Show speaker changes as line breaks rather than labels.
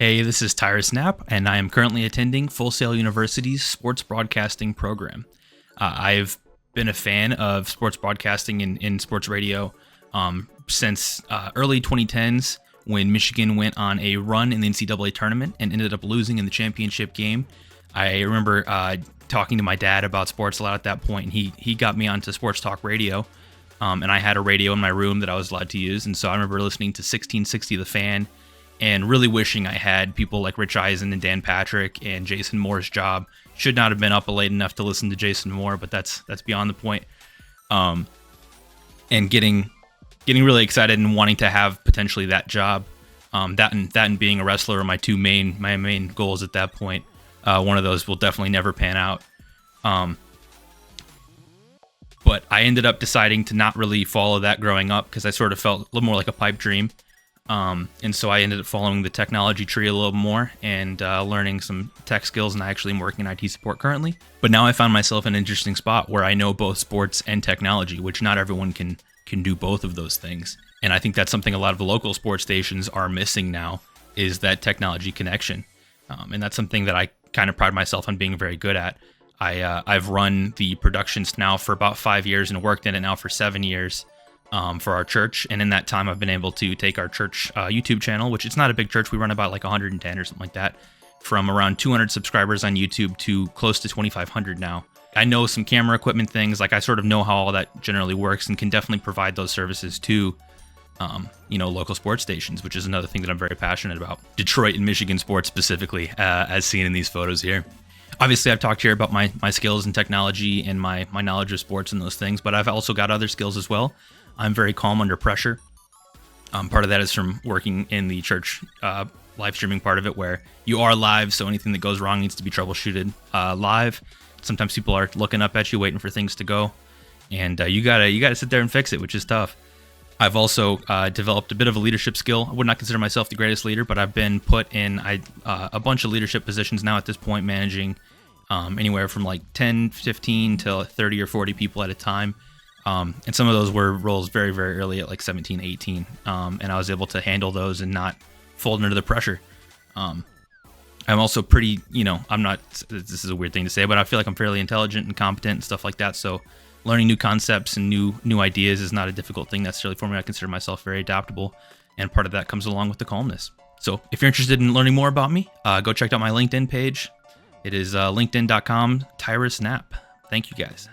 Hey, this is Tyrus Knapp, and I am currently attending Full Sail University's sports broadcasting program. I've been a fan of sports broadcasting in sports radio since early 2010s when Michigan went on a run in the NCAA tournament and ended up losing in the championship game. I remember talking to my dad about sports a lot at that point, and he got me onto sports talk radio. And I had a radio in my room that I was allowed to use, and so I remember listening to 1660 The Fan and really wishing I had people like Rich Eisen and Dan Patrick and Jason Moore's job. Should not have been up late enough to listen to Jason Moore, but that's beyond the point. And getting really excited and wanting to have potentially that job. That and being a wrestler are my main goals at that point. One of those will definitely never pan out. But I ended up deciding to not really follow that growing up because I sort of felt a little more like a pipe dream. And so I ended up following the technology tree a little more and learning some tech skills, and I actually am working in IT support currently. But now I found myself in an interesting spot where I know both sports and technology, which not everyone can do both of those things. And I think that's something a lot of the local sports stations are missing now, is that technology connection. And that's something that I kind of pride myself on being very good at. I've run the productions now for about 5 years and worked in it now for 7 years. For our church, and in that time I've been able to take our church YouTube channel, which it's not a big church, we run about like 110 or something like that, from around 200 subscribers on YouTube to close to 2,500 now. I know some camera equipment things, like I sort of know how all that generally works and can definitely provide those services to local sports stations, which is another thing that I'm very passionate about. Detroit and Michigan sports specifically, as seen in these photos here. Obviously, I've talked here about my skills in technology and my knowledge of sports and those things, but I've also got other skills as well. I'm very calm under pressure. Part of that is from working in the church live streaming part of it, where you are live, so anything that goes wrong needs to be troubleshooted live. Sometimes people are looking up at you, waiting for things to go, and you gotta sit there and fix it, which is tough. I've also developed a bit of a leadership skill. I would not consider myself the greatest leader, but I've been put in a bunch of leadership positions now at this point, managing anywhere from like 10, 15 to 30 or 40 people at a time. And some of those were roles very, very early at like 17, 18. And I was able to handle those and not fold under the pressure. I'm also pretty, this is a weird thing to say, but I feel like I'm fairly intelligent and competent and stuff like that. So learning new concepts and new ideas is not a difficult thing necessarily for me. I consider myself very adaptable, and part of that comes along with the calmness. So if you're interested in learning more about me, go check out my LinkedIn page. It is linkedin.com, Tyrus Knapp. Thank you guys.